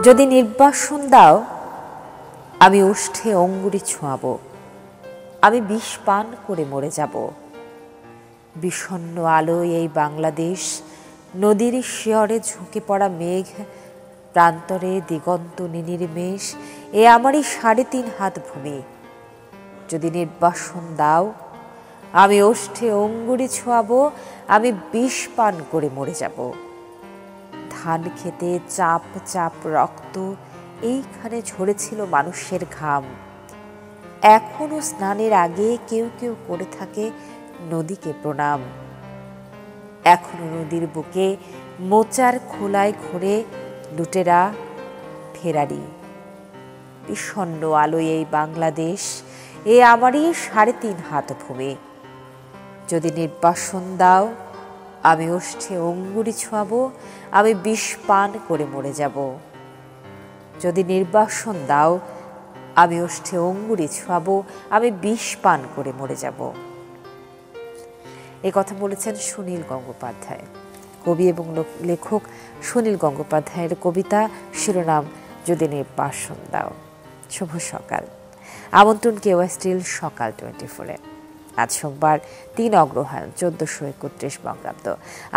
যদি নির্বাসন দাও আমি ওষ্ঠে অঙ্গুরি ছোঁয়াব, আমি বিষ পান করে মরে যাব। বিষণ্ণ আলোয় এই বাংলাদেশ, নদীর শিয়রে ঝুঁকে পড়া মেঘ, প্রান্তরে দিগন্ত নির্নিমেষ, এ আমারই ৩.৫ হাত ভূমি। যদি নির্বাসন দাও আমি ওষ্ঠে অঙ্গুরি ছোঁয়াব, আমি বিষ পান করে মরে যাব। ধান খেতে চাপ চাপ রক্ত, এইখানে ঝরেছিল মানুষের ঘাম। এখনো স্নানের আগে কেউ কেউ করে থাকে নদীকে প্রণাম। এখনো নদীর বুকে মোচার খোলায় ঘোরে লুটেরা ফেরারি। বিষণ্ণ আলোয় এই বাংলাদেশ, এ আমারই ৩.৫ হাত ভূমি। যদি নির্বাসন দাও আমি ওষ্ঠে অঙ্গুরি ছোঁয়াব, আমি বিষ পান করে মরে যাব। যদি নির্বাসন দাও আমি ওষ্ঠে অঙ্গুরি ছোঁয়াব, আমি বিষ পান করে মরে যাব। এই কথা বলেছেন সুনীল গঙ্গোপাধ্যায়। কবি এবং লেখক সুনীল গঙ্গোপাধ্যায়ের কবিতা, শিরোনাম যদি নির্বাসন দাও। শুভ সকাল, আমন্ত্রণ কেওয়া স্টিল সকাল 24-এ। আজ সোমবার ৩ অগ্রহায়ণ ১৪৩১ বঙ্গাব্দ।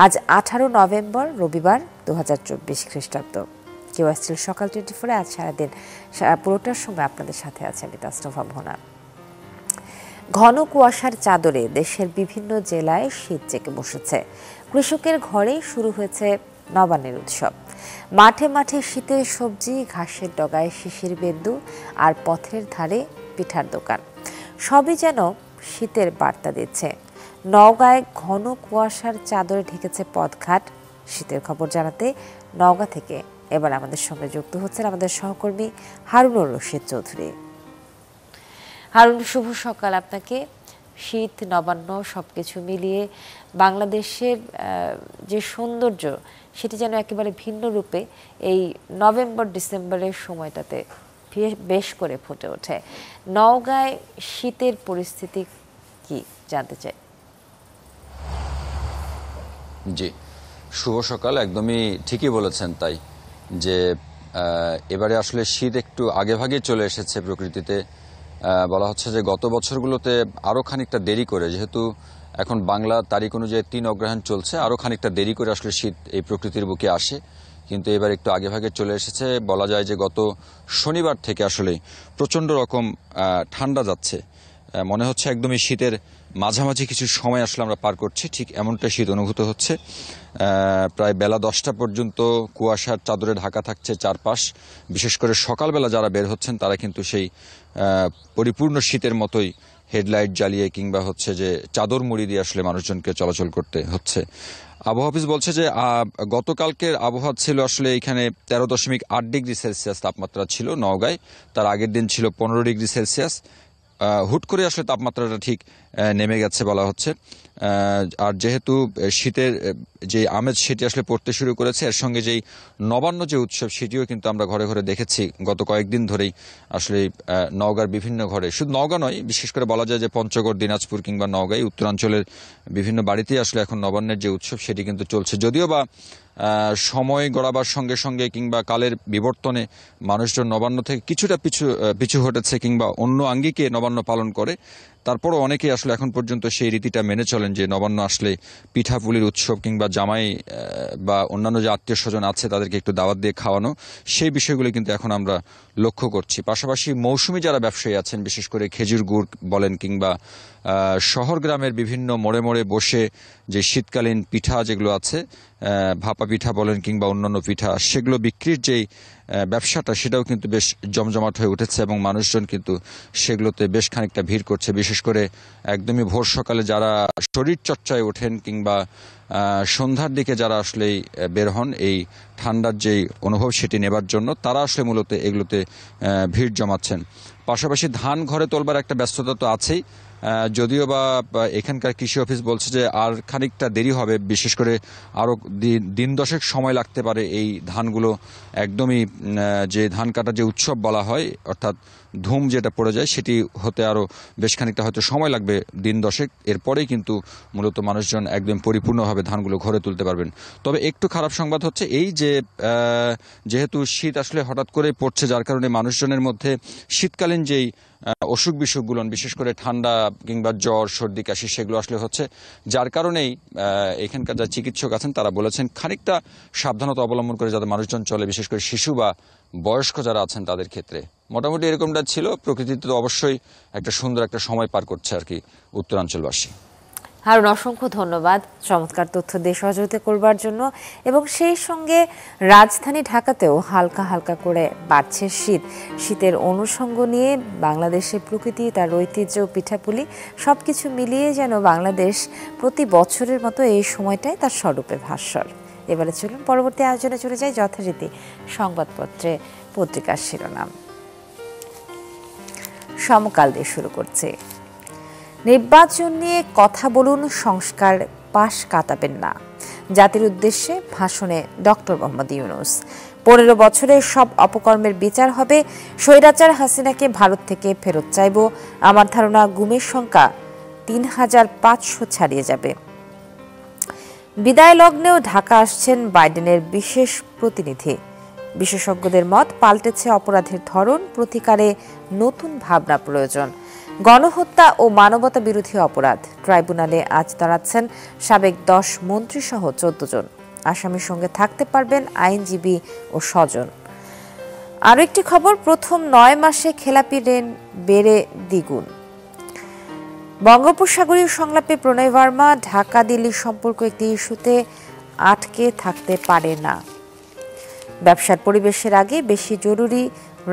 আজ ১৮ নভেম্বর রবিবার ২০২৪ খ্রিস্টাব্দ। কেওয়া স্টিল সকাল 24-এ আজ সারাদিন পুরোটার সময় আপনাদের সাথে আছে আমি তাসনভা ভোনা। ঘন কুয়াশার চাদরে দেশের বিভিন্ন জেলায় শীত জেঁকে বসেছে। কৃষকের ঘরে শুরু হয়েছে নবান্নের উৎসব। মাঠে মাঠে শীতের সবজি, ঘাসের ডগায় শিশির বিন্দু, আর পথের ধারে পিঠার দোকান, সবই যেন শীতের বার্তা দিচ্ছে। নওগাঁয় ঘন কুয়াশার চাদরে ঢেকেছে পথঘাট। শীতের খবর জানাতে নওগাঁ থেকে এবার আমাদের সঙ্গে যুক্ত হচ্ছেন আমাদের সহকর্মী হারুনুর রশিদ চৌধুরী। হারুন, শুভ সকাল আপনাকে। শীত, নবান্ন সবকিছু মিলিয়ে বাংলাদেশের যে সৌন্দর্য সেটি যেন একেবারে ভিন্ন রূপে এই নভেম্বর ডিসেম্বরের সময়টাতে বেশ করে ফুটে ওঠে। নওগাঁয় শীতের পরিস্থিতি কি জানতে চাই। জি, শুভ সকাল। একদমই ঠিকই বলেছেন তাই যে এবারে আসলে শীত একটু আগে ভাগে চলে এসেছে প্রকৃতিতে। বলা হচ্ছে যে গত বছরগুলোতে আরও খানিকটা দেরি করে, যেহেতু এখন বাংলা তারিখ অনুযায়ী ৩ অগ্রহায়ণ চলছে, আরও খানিকটা দেরি করে আসলে শীত এই প্রকৃতির বুকে আসে, কিন্তু এবার একটু আগে ভাগে চলে এসেছে। বলা যায় যে গত শনিবার থেকে আসলে প্রচণ্ড রকম ঠান্ডা যাচ্ছে। মনে হচ্ছে একদমই শীতের মাঝামাঝি কিছু সময় আসলে আমরা পার করছি, ঠিক এমনটা শীত অনুভূত হচ্ছে। প্রায় বেলা 10টা পর্যন্ত কুয়াশার চাদরে ঢাকা থাকছে চারপাশ। বিশেষ করে সকালবেলা যারা বের হচ্ছেন তারা কিন্তু সেই পরিপূর্ণ শীতের মতোই হেডলাইট জ্বালিয়ে কিংবা হচ্ছে যে চাদর মুড়ি দিয়ে আসলে মানুষজনকে চলাচল করতে হচ্ছে। আবহাওয়া অফিস বলছে যে গতকালকের আবহাওয়া ছিল আসলে এখানে 13.8 ডিগ্রি সেলসিয়াস তাপমাত্রা ছিল নওগাঁয়। তার আগের দিন ছিল 15 ডিগ্রি সেলসিয়াস। হুট করে আসলে তাপমাত্রাটা ঠিক নেমে গেছে বলা হচ্ছে। আর যেহেতু শীতের যে আমেজ সেটি আসলে পড়তে শুরু করেছে, এর সঙ্গে যেই নবান্ন যে উৎসব সেটিও কিন্তু আমরা ঘরে ঘরে দেখেছি গত কয়েকদিন ধরেই। আসলে নওগাঁর বিভিন্ন ঘরে, শুধু নওগাঁ নয়, বিশেষ করে বলা যায় যে পঞ্চগড়, দিনাজপুর কিংবা নওগাঁই উত্তরাঞ্চলের বিভিন্ন বাড়িতেই আসলে এখন নবান্নের যে উৎসব সেটি কিন্তু চলছে। যদিও বা সময় গড়াবার সঙ্গে সঙ্গে কিংবা কালের বিবর্তনে মানুষজন নবান্ন থেকে কিছুটা পিছু হটেছে কিংবা অন্য আঙ্গিকে নবান্ন পালন করে, তারপরও অনেকেই আসলে এখন পর্যন্ত সেই রীতিটা মেনে চলেন যে নবান্ন আসলে পিঠাপুলির উৎসব কিংবা জামাই বা অন্যান্য যে আত্মীয় স্বজন আছে তাদেরকে একটু দাওয়াত দিয়ে খাওয়ানো, সেই বিষয়গুলি কিন্তু এখন আমরা লক্ষ্য করছি। পাশাপাশি মৌসুমি যারা ব্যবসায়ী আছেন, বিশেষ করে খেজুর গুড় বলেন কিংবা শহর গ্রামের বিভিন্ন মোড়ে মোড়ে বসে যে শীতকালীন পিঠা যেগুলো আছে, ভাপা পিঠা বলেন কিংবা অন্যান্য পিঠা, সেগুলো বিক্রির যেই ব্যবসাটা সেটাও কিন্তু বেশ জমজমাট হয়ে উঠেছে এবং মানুষজন কিন্তু সেগুলোতে বেশ খানিকটা ভিড় করছে। বিশেষ করে একদমই ভোর সকালে যারা শরীর চর্চায় ওঠেন কিংবা সন্ধ্যার দিকে যারা আসলে বের হন এই ঠান্ডার যেই অনুভব সেটি নেবার জন্য, তারা আসলে মূলত এগুলোতে ভিড় জমাচ্ছেন। পাশাপাশি ধান ঘরে তোলবার একটা ব্যস্ততা তো আছেই, যদিও বা এখানকার কৃষি অফিস বলছে যে আর খানিকটা দেরি হবে, বিশেষ করে আরও দিন দশেক সময় লাগতে পারে এই ধানগুলো একদমই যে ধান কাটার যে উৎসব বলা হয় অর্থাৎ ধুম যেটা পড়ে যায় সেটি হতে আরও বেশ খানিকটা হয়তো সময় লাগবে, দিন দশেক। এরপরেই কিন্তু মূলত মানুষজন একদম পরিপূর্ণভাবে ধানগুলো ঘরে তুলতে পারবেন। তবে একটু খারাপ সংবাদ হচ্ছে এই যে যেহেতু শীত আসলে হঠাৎ করে পড়ছে, যার কারণে মানুষজনের মধ্যে শীতকালীন যেই অসুখ বিসুখগুলো বিশেষ করে ঠান্ডা কিংবা জ্বর সর্দি কাশি সেগুলো আসলে হচ্ছে, যার কারণেই এখানকার যা চিকিৎসক আছেন তারা বলেছেন খানিকটা সাবধানতা অবলম্বন করে যাতে মানুষজন চলে, বিশেষ করে শিশু বা বয়স্ক যারা আছেন তাদের ক্ষেত্রে। মোটামুটি এরকমটা ছিল। প্রকৃতিতে তো অবশ্যই একটা সুন্দর একটা সময় পার করছে আর কি উত্তরাঞ্চলবাসী। হারুন, অসংখ্য ধন্যবাদ চমৎকার তথ্য দিয়ে সহযোগিতা করবার জন্য। এবং সেই সঙ্গে রাজধানী ঢাকাতেও হালকা হালকা করে বাড়ছে শীত। শীতের অনুষঙ্গ নিয়ে বাংলাদেশের প্রকৃতি, তার ঐতিহ্য, পিঠাপুলি সবকিছু মিলিয়ে যেন বাংলাদেশ প্রতি বছরের মতো এই সময়টায় তার স্বরূপে ভাস্বর। এবারে চলুন পরবর্তী আয়োজনে চলে যাই, যথারীতি সংবাদপত্রে পত্রিকার শিরোনাম। সমকাল দিয়ে শুরু করছে। নির্বাচন নিয়ে কথা বলুন, সংস্কার পাশ কাটাবেন না, জাতির উদ্দেশ্যে ভাষণে ডক্টর মোহাম্মদ ইউনূস। 15 বছরের সব অপকর্মের বিচার হবে, স্বৈরাচার হাসিনাকে ভারত থেকে ফেরত চাইব, আমার ধারণা গুমের সংখ্যা 3500 ছাড়িয়ে যাবে। বিদায় লগ্নেও ঢাকা আসছেন বাইডেনের বিশেষ প্রতিনিধি। বিশেষজ্ঞদের মত, পাল্টেছে অপরাধের ধরন, প্রতিকারে নতুন ভাবনা প্রয়োজন। গণহত্যা ও মানবতা বিরোধী অপরাধ ট্রাইব্যুনালে আজ দাঁড়াচ্ছেন সাবেক 10 মন্ত্রী সহ 14 জন। আসামির সঙ্গে থাকতে পারবেন আইনজীবী ও স্বজন। আরও একটি খবর, প্রথম 9 মাসে খেলাপি ঋণ বেড়ে দ্বিগুণ। বঙ্গোপসাগরীয় সংলাপে প্রণয় বর্মা, ঢাকা দিল্লি সম্পর্ক একটি ইস্যুতে আটকে থাকতে পারে না। ব্যবসার পরিবেশের আগে বেশি জরুরি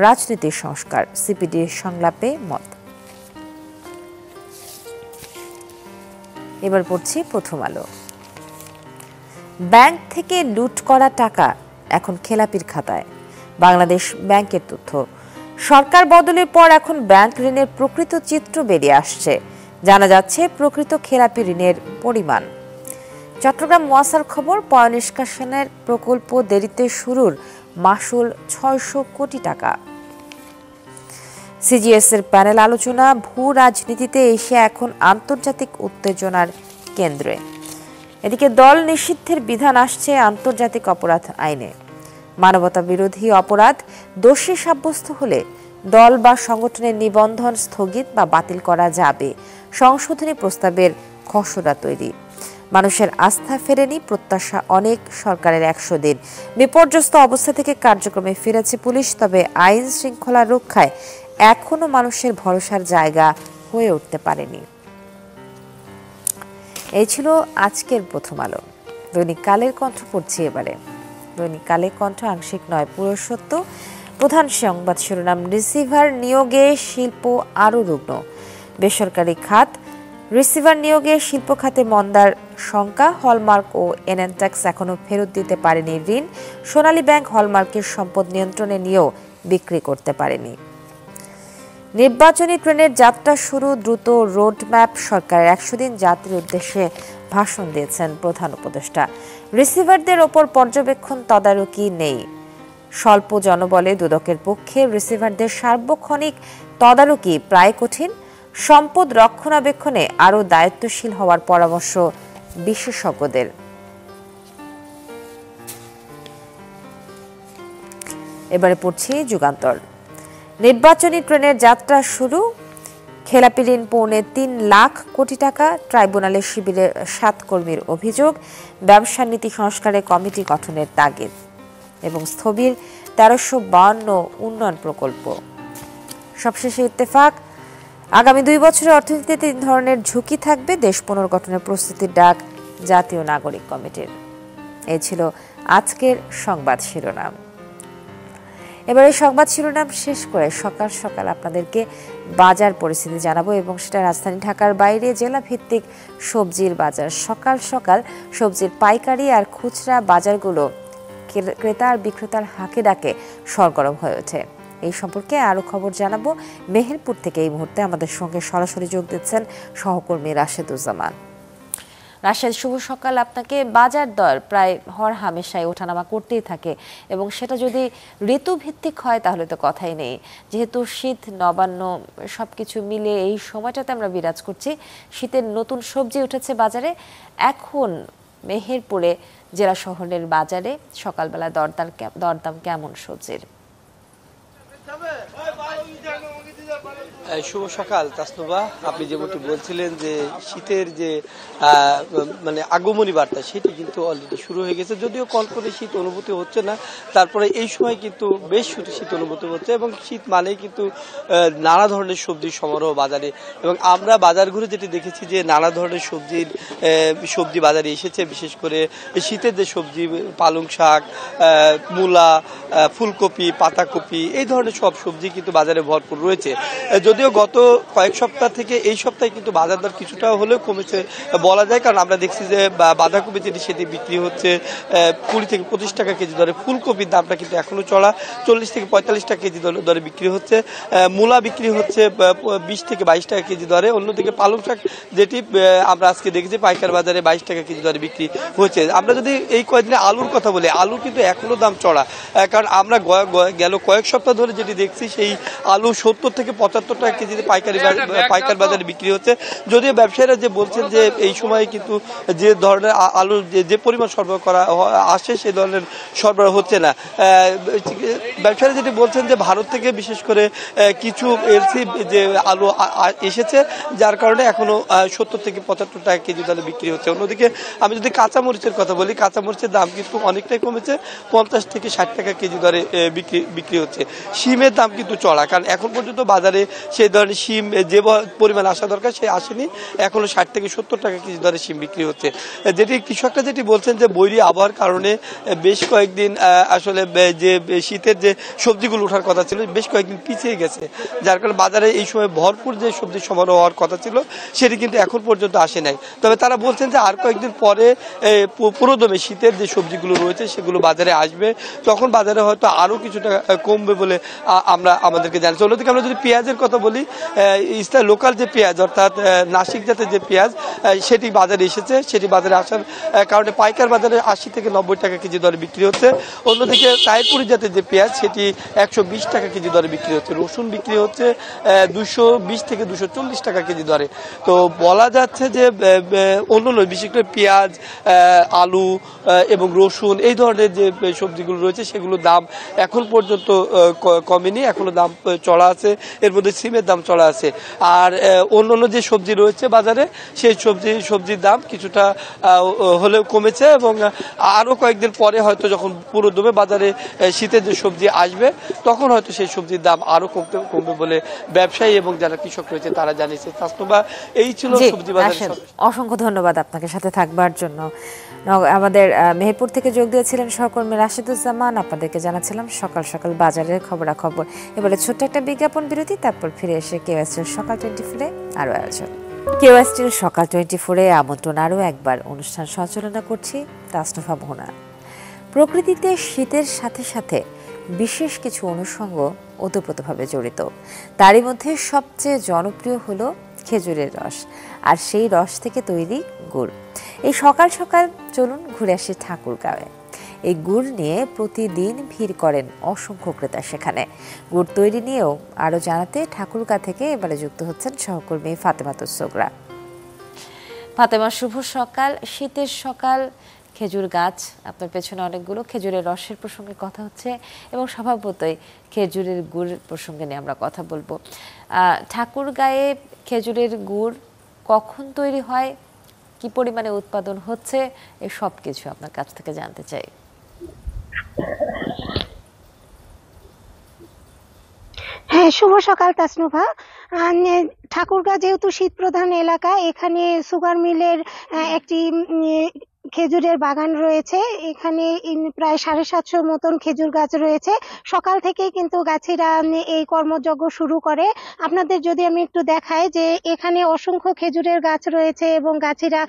রাজনীতির সংস্কার, সিপিডির সংলাপে মত। এবার পড়ছি প্রথম আলো। ব্যাংক থেকে লুট করা টাকা এখন খেলাপির খাতায়, বাংলাদেশ ব্যাংকের তথ্য। সরকার বদলের পর এখন ব্যাংক ঋণের প্রকৃত চিত্র বেরিয়ে আসছে, জানা যাচ্ছে প্রকৃত খেলাপি ঋণের পরিমাণ। চট্টগ্রাম ওয়াসার খবর, পয়ঃনিষ্কাশনের প্রকল্প দেরিতে শুরুর মাসুল 600 কোটি টাকা। সিজিএস এর প্যানেল আলোচনা, ভূ রাজনীতিতে এশিয়া এখন আন্তর্জাতিক উত্তেজনার কেন্দ্রে। এদিকে দল নিষিদ্ধের বিধান আসছে আন্তর্জাতিক অপরাধ আইনে। মানবতা বিরোধী অপরাধ দোষী সাব্যস্ত হলে দল বা সংগঠনের নিবন্ধন স্থগিত বা বাতিল করা যাবে। সংশোধনী প্রস্তাবের খসড়া তৈরি। মানুষের আস্থা ফেরেনি, প্রত্যাশা অনেক, সরকারের 100 দিন। বিপর্যস্ত অবস্থা থেকে কার্যক্রমে ফিরেছে পুলিশ, তবে আইন শৃঙ্খলা রক্ষায় এখনো মানুষের ভরসার জায়গা হয়ে উঠতে পারেনি। এই ছিল আজকের প্রথম আলো। দৈনিক কালের কণ্ঠ পড়ছি এবারে। দৈনিক কালের কণ্ঠ আংশিক নয়, পুরো সত্য। প্রধান সংবাদ শিরোনাম, রিসিভার নিয়োগে শিল্প আরও রুগ্ন। বেসরকারি খাত রিসিভার নিয়োগে শিল্প খাতে মন্দার শঙ্কা। হলমার্ক ও এনএনট্যাক্স এখনো ফেরত দিতে পারেনি ঋণ। সোনালী ব্যাংক হলমার্কের সম্পদ নিয়ন্ত্রণে নিয়েও বিক্রি করতে পারেনি। নির্বাচনী ট্রেনের যাত্রা শুরু, দ্রুত রোডম্যাপ, সরকারের 100 দিন, জাতির উদ্দেশ্যে ভাষণ দিয়েছেন প্রধান উপদেষ্টা। রিসিভারদের ওপর পর্যবেক্ষণ তদারকি নেই। স্বল্প জনবলে দুদকের পক্ষে রিসিভারদের সার্বক্ষণিক তদারকি প্রায় কঠিন। সম্পদ রক্ষণাবেক্ষণে আরও দায়িত্বশীল হওয়ার পরামর্শ বিশেষজ্ঞদের। এবারে পড়ছি যুগান্তর। নির্বাচনী ট্রেনের যাত্রা শুরু, খেলাপি ঋণ 3.25 লাখ কোটি টাকা। ট্রাইব্যুনালে শিবিরের 7 কর্মীর অভিযোগ। ব্যবসা নীতি সংস্কারে কমিটি গঠনের তাগিদ। এবং স্থবির 1352 উন্নয়ন প্রকল্প। সবশেষে ইত্তেফাক, আগামী 2 বছরে অর্থনীতিতে 3 ধরনের ঝুঁকি থাকবে, দেশ পুনর্গঠনের প্রস্তুতির ডাক জাতীয় নাগরিক কমিটির। এই ছিল আজকের সংবাদ শিরোনাম। এবারে সংবাদ শিরোনাম শেষ করে সকাল সকাল আপনাদেরকে বাজার পরিস্থিতি জানাবো, এবং সেটা রাজধানী ঢাকার বাইরে জেলা ভিত্তিক সবজির বাজার। সকাল সকাল সবজির পাইকারি আর খুচরা বাজারগুলো ক্রেতা আর বিক্রেতার হাঁকে ডাকে সরগরম হয়ে ওঠে। এই সম্পর্কে আরও খবর জানাবো। মেহেরপুর থেকে এই মুহূর্তে আমাদের সঙ্গে সরাসরি যোগ দিচ্ছেন সহকর্মী রাশেদুজ্জামান। রাশেদ, শুভ সকাল আপনাকে। বাজার দর প্রায় হর হামেশাই ওঠানামা করতেই থাকে এবং সেটা যদি ঋতুভিত্তিক হয় তাহলে তো কথাই নেই। যেহেতু শীত, নবান্ন সবকিছু মিলে এই সময়টাতে আমরা বিরাজ করছি, শীতের নতুন সবজি উঠেছে বাজারে। এখন মেহেরপুরে জেলা শহরের বাজারে সকালবেলা দরদাম কেমন সবজির? শুভ সকাল তাসনুবা। আপনি যেমনটি বলছিলেন যে শীতের যে মানে আগমনী বার্তা সেটি কিন্তু অলরেডি শুরু হয়ে গেছে, যদিও কনকনে শীত অনুভূতি হচ্ছে না, তারপরে এই সময় কিন্তু বেশ শীত অনুভূতি হচ্ছে এবং শীত মানেই কিন্তু নানা ধরনের সবজির সমারোহ বাজারে। এবং আমরা বাজার ঘুরে যেটি দেখেছি যে নানা ধরনের সবজি বাজারে এসেছে, বিশেষ করে শীতের যে সবজি, পালং শাক, মূলা, ফুলকপি, পাতাকপি, এই ধরনের সব সবজি কিন্তু বাজারে ভরপুর রয়েছে। যদিও গত কয়েক সপ্তাহ থেকে এই সপ্তাহে কিন্তু বাজার দর কিছুটা হলেও কমেছে বলা যায়, কারণ আমরা দেখছি যে বাঁধাকপি যেটি সেটি বিক্রি হচ্ছে 20 থেকে 25 টাকা কেজি দরে। ফুলকপির দামটা কিন্তু এখনো চড়া, 40 থেকে 45 টাকা কেজি দরে বিক্রি হচ্ছে। মূলা বিক্রি হচ্ছে 20 থেকে 22 টাকা কেজি দরে। অন্যদিকে পালং শাক যেটি আমরা আজকে দেখেছি পাইকার বাজারে 22 টাকা কেজি দরে বিক্রি হচ্ছে। আমরা যদি এই কয়েকদিনে আলুর কথা বলি, আলু কিন্তু এখনো দাম চড়া, কারণ আমরা গেল কয়েক সপ্তাহ ধরে যেটি দেখছি সেই আলু 70 থেকে 75 টাকা কেজিতে পাইকার বাজারে বিক্রি হচ্ছে। যদিও ব্যবসায়ীরা যে বলছেন যে এই সময় কিন্তু যে ধরনের আলু যে পরিমাণ সরবরাহ করা আসে সেই ধরনের সরবরাহ হচ্ছে না। ব্যবসায়ীরা যেটি বলছেন যে ভারত থেকে বিশেষ করে কিছু এলসি যে আলু এসেছে, যার কারণে এখনো 70 থেকে 75 টাকা কেজি দরে বিক্রি হচ্ছে। অন্যদিকে আমি যদি কাঁচামরিচের কথা বলি, কাঁচামরিচের দাম কিন্তু অনেকটাই কমেছে, 50 থেকে 60 টাকা কেজি দরে বিক্রি হচ্ছে। শিমের দাম কিন্তু চড়া, কারণ এখন পর্যন্ত বাজারে সেই ধরনের শিম যে পরিমাণ আসা দরকার সে আসেনি, এখনো 60 থেকে 70 টাকা কেজি দরে শিম বিক্রি হচ্ছে। যেটি কৃষকরা যেটি বলছেন যে বৈরী আবহাওয়ার কারণে বেশ কয়েকদিন আসলে যে শীতের যে সবজিগুলো ওঠার কথা ছিল বেশ কয়েকদিন পিছিয়ে গেছে, যার কারণে বাজারে এই সময় ভরপুর যে সবজি সমারোহ হওয়ার কথা ছিল সেটি কিন্তু এখন পর্যন্ত আসে নাই। তবে তারা বলছেন যে আর কয়েকদিন পরে পুরোদমে শীতের যে সবজিগুলো রয়েছে সেগুলো বাজারে আসবে, তখন বাজারে হয়তো আরো কিছুটা কমবে বলে আমাদেরকে জানাচ্ছে। অন্যদিকে আমরা যদি পেঁয়াজের কথা বলি, লোকাল যে পেঁয়াজ অর্থাৎ নাসিক জাতের যে পেঁয়াজ সেটি বাজারে এসেছে, সেটি বাজারে আসার কারণে পাইকার বাজারে 80 থেকে 90 টাকা কেজি দরে বিক্রি হচ্ছে। অন্যদিকে তাইপুরি জাতের যে পেঁয়াজ সেটি 120 টাকা কেজি দরে বিক্রি হচ্ছে। রসুন বিক্রি হচ্ছে 220 থেকে 240 টাকা কেজি দরে। তো বলা যাচ্ছে যে অন্যান্য বিশেষ করে পেঁয়াজ, আলু এবং রসুন এই ধরনের যে সবজিগুলো রয়েছে সেগুলোর দাম এখন পর্যন্ত কমেনি, এখনো দাম চড়া আছে। এর মধ্যে সিমের দাম চড়া আছে। আর অন্যান্য যে সবজি রয়েছে বাজারে সেই সবজির দাম কিছুটা হলেও কমেছে এবং আরো কয়েকদিন পরে হয়তো যখন পুরো দমে বাজারে শীতের যে সবজি আসবে তখন হয়তো সেই সবজির দাম আরো কমবে বলে ব্যবসায়ী এবং যারা কৃষক রয়েছে তারা জানিয়েছে। তাসনুবা, এই ছিল সবজি বাজার। অসংখ্য ধন্যবাদ আপনাকে সাথে থাকবার জন্য। আমাদের মেহেরপুর থেকে যোগ দিয়েছিলেন সহকর্মী রাশেদুজ্জামান। আপনাদেরকে জানাচ্ছিলাম সকাল সকাল বাজারের খবরাখবর। এবারে ছোট্ট একটা বিজ্ঞাপন বিরতি, তারপর ফিরে এসে কেওএসটির সকাল 24-এ আরো আয়োজন। কেওএসটির সকাল 24-এ আমন্ত্রণ আরও একবার অনুষ্ঠান সঞ্চালনা করছি তাসনুফা ভোনা। প্রকৃতিতে শীতের সাথে সাথে বিশেষ কিছু অনুষঙ্গ ওতপ্রোতভাবে জড়িত। তারই মধ্যে সবচেয়ে জনপ্রিয় হলো খেজুরের রস, আর সেই রস থেকে তৈরি গুড়। এই সকাল সকাল চলুন ঘুরে আসি ঠাকুরগাঁওয়ে। এই গুড় নিয়ে প্রতিদিন ভিড় করেন অসংখ্য ক্রেতা সেখানে। গুড় তৈরি নিয়েও আরও জানাতে ঠাকুরগাঁ থেকে এবারে যুক্ত হচ্ছেন সহকর্মী ফাতেমা তুসোগরা। ফাতেমা, শুভ সকাল। শীতের সকাল, খেজুর গাছ, আপনার পেছনে অনেকগুলো, খেজুরের রসের প্রসঙ্গে কথা হচ্ছে এবং স্বভাবতই খেজুরের গুড় প্রসঙ্গে নিয়ে আমরা কথা বলবো। ঠাকুরগাঁয়ে খেজুরের গুড় কখন তৈরি হয়, কি পরিমাণে উৎপাদন হচ্ছে, এই সব কিছু আপনার কাছ থেকে জানতে চাই। হ্যাঁ, শুভ সকাল তাসনুভা। ঠাকুরগাঁ যেহেতু শীত প্রধান এলাকা, এখানে সুগার মিলের একটি খেজুরের বাগান রয়েছে। এখানে প্রায় 750 মতন খেজুর গাছ রয়েছে। সকাল থেকেই কিন্তু গাছিরা এই কর্মযজ্ঞ শুরু করে। আপনাদের যদি আমি একটু দেখাই যে এখানে অসংখ্য খেজুরের গাছ রয়েছে এবং গাছিরা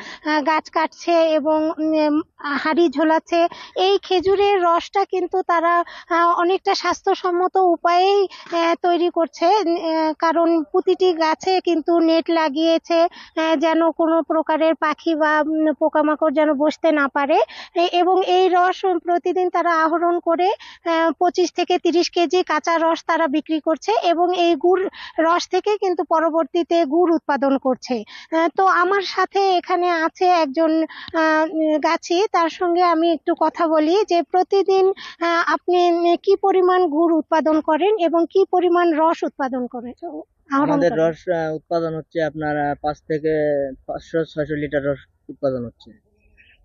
গাছ কাটছে এবং হাঁড়ি ঝোলাচ্ছে। এই খেজুরের রসটা কিন্তু তারা অনেকটা স্বাস্থ্যসম্মত উপায়েই তৈরি করছে, কারণ প্রতিটি গাছে কিন্তু নেট লাগিয়েছে যেন কোনো প্রকারের পাখি বা পোকামাকড় যেন বসতে না পারে। এবং এই রস প্রতিদিন তারা আহরণ করে 25 থেকে 30 কেজি কাঁচা রস তারা বিক্রি করছে এবং এই গুড় রস থেকে কিন্তু পরবর্তীতে গুড় উৎপাদন করছে। তো আমার সাথে এখানে আছে একজন গাছি, তার সঙ্গে আমি একটু কথা বলি যে প্রতিদিন আপনি কি পরিমাণ গুড় উৎপাদন করেন এবং কি পরিমাণ রস উৎপাদন করেন? আমাদের রস উৎপাদন হচ্ছে আপনার 5 থেকে 500-600 লিটার রস উৎপাদন হচ্ছে,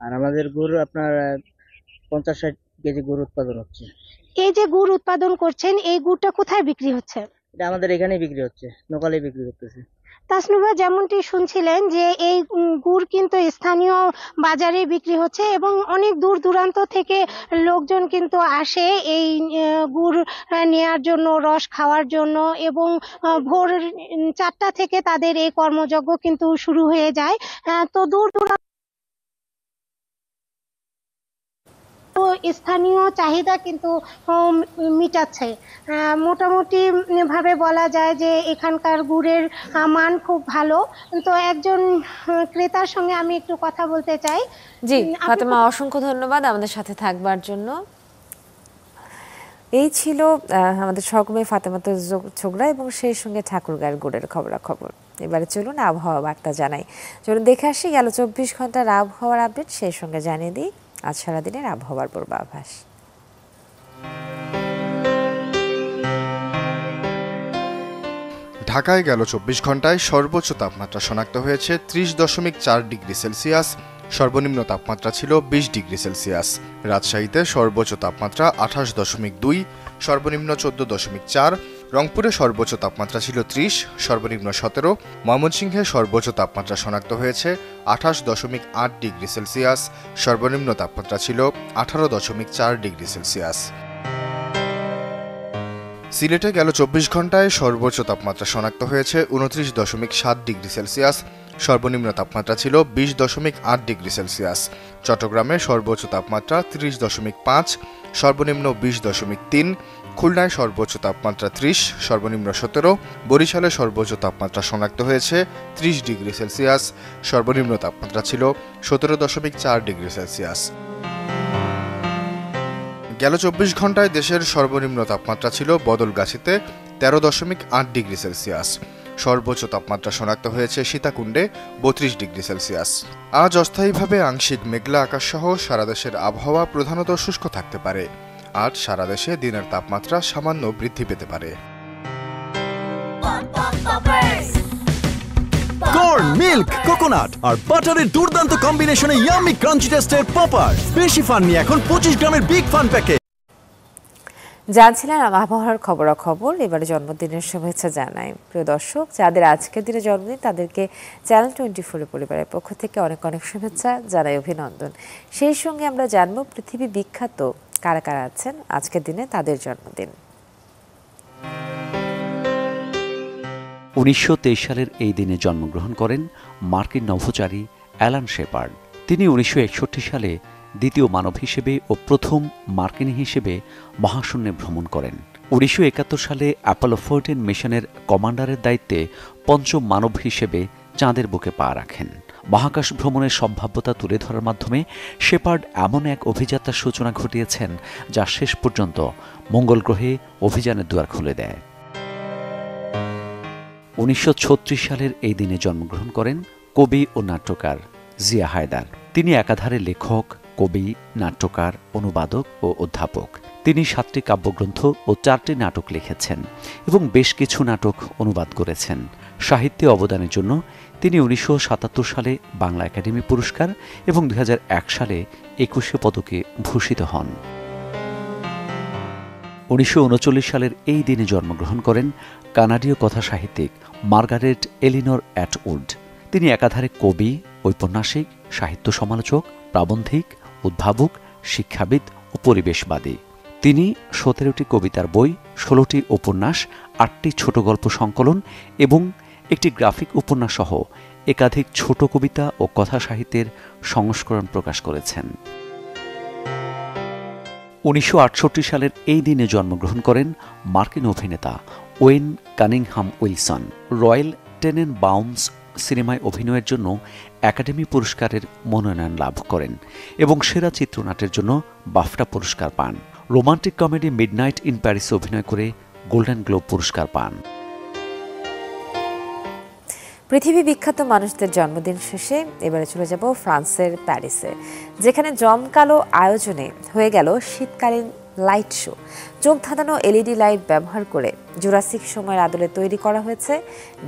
আর আমাদের গুড় আপনার 50-60 কেজি গুড় উৎপাদন হচ্ছে। এই যে গুড় উৎপাদন করছেন, এই গুড়টা কোথায় বিক্রি হচ্ছে? এটা আমাদের এখানেই বিক্রি হচ্ছে, লোকালে বিক্রি করতেছে। তাসনুভা, যেমনটি শুনছিলেন যে এই গুড় কিন্তু স্থানীয় বাজারে বিক্রি হচ্ছে এবং অনেক দূর দূরান্ত থেকে লোকজন কিন্তু আসে এই গুড় নেয়ার জন্য, রস খাওয়ার জন্য, এবং ভোর 4টা থেকে তাদের এই কর্মযজ্ঞ কিন্তু শুরু হয়ে যায়। তো দূর দূরান্ত স্থানীয় চাহিদা কিন্তু মিটাচ্ছে। মোটামুটি ভাবে বলা যায় যে এখানকার গুড়ের মান খুব ভালো। তো একজন ক্রেতার সঙ্গে আমি একটু কথা বলতে চাই। জি ফাতেমা, অসংখ্য ধন্যবাদ আমাদের সাথে থাকবার জন্য। এই ছিল আমাদের সহকর্মী ফাতেমা ছোকরা এবং সেই সঙ্গে ঠাকুরগাঁয়ের গুড়ের খবরাখবর। এবারে চলুন আবহাওয়া বার্তা জানাই। চলুন দেখে আসি গেল 24 ঘন্টার আবহাওয়ার আপডেট, সেই সঙ্গে জানিয়ে দিই আজ সারাদিনের আবহাওয়ার পূর্বাভাস। ঢাকায় গেল 24 ঘন্টায় সর্বোচ্চ তাপমাত্রা শনাক্ত হয়েছে 30.4 ডিগ্রি সেলসিয়াস, সর্বনিম্ন তাপমাত্রা ছিল 20 ডিগ্রি সেলসিয়াস। রাজশাহীতে সর্বোচ্চ তাপমাত্রা 28.2, সর্বনিম্ন 14.4। রংপুরে সর্বোচ্চ তাপমাত্রা ছিল 30, সর্বনিম্ন 17। ময়মনসিংহে সর্বোচ্চ তাপমাত্রা শনাক্ত হয়েছে 28.8 ডিগ্রি সেলসিয়াস, সর্বনিম্ন তাপমাত্রা ছিল 18.4 ডিগ্রি সেলসিয়াস। সিলেটে গেল 24 ঘন্টায় সর্বোচ্চ তাপমাত্রা শনাক্ত হয়েছে 29.7 ডিগ্রি সেলসিয়াস, সর্বনিম্ন তাপমাত্রা ছিল 20.8 ডিগ্রি সেলসিয়াস। চট্টগ্রামে সর্বোচ্চ তাপমাত্রা 30.5, সর্বনিম্ন 20.3। খুলনায় সর্বোচ্চ তাপমাত্রা 30, সর্বনিম্ন 17। বরিশালে সর্বোচ্চ তাপমাত্রা শনাক্ত হয়েছে 30 ডিগ্রি সেলসিয়াস, সর্বনিম্ন তাপমাত্রা ছিল 17.4 ডিগ্রি সেলসিয়াস। গেল 24 ঘন্টায় দেশের সর্বনিম্ন তাপমাত্রা ছিল বদলগাছীতে 13.8 ডিগ্রি সেলসিয়াস, সর্বোচ্চ তাপমাত্রা শনাক্ত হয়েছে সীতাকুণ্ডে 32 ডিগ্রি সেলসিয়াস। আজ অস্থায়ীভাবে আংশিক মেঘলা আকাশ সহ সারা দেশের আবহাওয়া প্রধানত শুষ্ক থাকতে পারে। আজ সারা দেশে দিনের তাপমাত্রা সামান্য বৃদ্ধি পেতে পারে। কর্ন, মিল্ক, কোকোনাট আর বাটারের দুর্দান্ত কম্বিনেশনে ইয়াম্মি ক্রাঞ্চি টেস্টের পপার। বেশি ফান নিয়ে এখন 25 গ্রামের বিগ ফান প্যাকেজ। জানছিলেন আবহাওয়ার খবরাখবর। এবারে জন্মদিনের শুভেচ্ছা জানাই প্রিয় দর্শক, যাদের আজকের দিনে জন্মদিন তাদেরকে চ্যানেল 24 পরিবারের পক্ষ থেকে অনেক অনেক শুভেচ্ছা জানাই, অভিনন্দন। সেই সঙ্গে আমরা জানবো পৃথিবী বিখ্যাত কারা কারা আছেন আজকের দিনে তাদের জন্মদিন। 1923 সালের এই দিনে জন্মগ্রহণ করেন মার্কিন নভোচারী অ্যালান শেপার্ড। তিনি 1961 সালে দ্বিতীয় মানব হিসেবে ও প্রথম মার্কিনী হিসেবে মহাশূন্যে ভ্রমণ করেন। 1971 সালে অ্যাপোলো 14 মিশনের কমান্ডারের দায়িত্বে পঞ্চম মানব হিসেবে চাঁদের বুকে পা রাখেন। মহাকাশ ভ্রমণের সম্ভাব্যতা তুলে ধরার মাধ্যমে শেপার্ড এমন এক অভিযাত্রার সূচনা ঘটিয়েছেন যা শেষ পর্যন্ত মঙ্গল গ্রহে অভিযানের দুয়ার খুলে দেয়। 1936 সালের এই দিনে জন্মগ্রহণ করেন কবি ও নাট্যকার জিয়া হায়দার। তিনি একাধারে লেখক, কবি, নাট্যকার, অনুবাদক ও অধ্যাপক। তিনি 7টি কাব্যগ্রন্থ ও 4টি নাটক লিখেছেন এবং বেশ কিছু নাটক অনুবাদ করেছেন। সাহিত্যে অবদানের জন্য তিনি 1977 সালে বাংলা একাডেমি পুরস্কার এবং 2001 সালে 21 পদকে ভূষিত হন। 1939 সালের এই দিনে জন্মগ্রহণ করেন কানাডীয় কথা সাহিত্যিক মার্গারেট এলিনর অ্যাটউড। তিনি একাধারে কবি, ঔপন্যাসিক, সাহিত্য সমালোচক, প্রাবন্ধিক, উদ্ভাবক, শিক্ষাবিদ ও পরিবেশবাদী। তিনি 17টি কবিতার বই, 16টি উপন্যাস, 8টি ছোট গল্প সংকলন এবং একটি গ্রাফিক উপন্যাস সহ একাধিক ছোট কবিতা ও কথা সাহিত্যের সংস্করণ প্রকাশ করেছেন। 1968 সালের এই দিনে জন্মগ্রহণ করেন মার্কিন অভিনেতা ওয়েন কানিংহাম উইলসন। রয়্যাল টেনেনবাউমস সিনেমায় অভিনয়ের জন্য একাডেমি পুরস্কারের মনোনয়ন লাভ করেন এবং সেরা চিত্রনাট্যের জন্য বাফটা পুরস্কার পান। রোমান্টিক কমেডি মিডনাইট ইন প্যারিসে অভিনয় করে গোল্ডেন গ্লোব পুরস্কার পান। পৃথিবী বিখ্যাত মানুষদের জন্মদিন শেষে এবারে চলে যাব ফ্রান্সের প্যারিসে, যেখানে জমকালো আয়োজনে হয়ে গেল শীতকালীন লাইট শো। চোখ ধাঁধানো এলইডি লাইট ব্যবহার করে জুরাসিক সময়ের আদলে তৈরি করা হয়েছে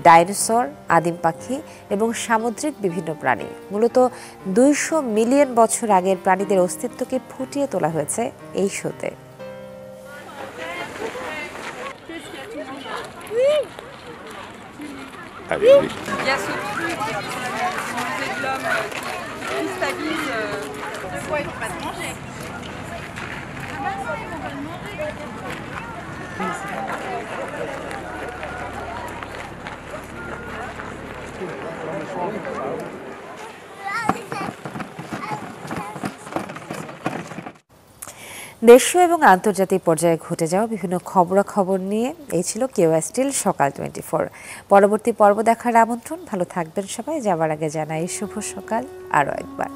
ডাইনোসর, আদিম পাখি এবং সামুদ্রিক বিভিন্ন প্রাণী। মূলত 200 মিলিয়ন বছর আগের প্রাণীদের অস্তিত্বকে ফুটিয়ে তোলা হয়েছে এই শোতে। Il y a ce truc de l'homme qui cristallise. De quoi ils vont pas te manger. দেশীয় এবং আন্তর্জাতিক পর্যায়ে ঘটে যাওয়া বিভিন্ন খবরাখবর নিয়ে এই ছিল কেওয়া স্টিল সকাল 24। পরবর্তী পর্ব দেখার আমন্ত্রণ। ভালো থাকবেন সবাই। যাওয়ার আগে জানাই শুভ সকাল আরও একবার।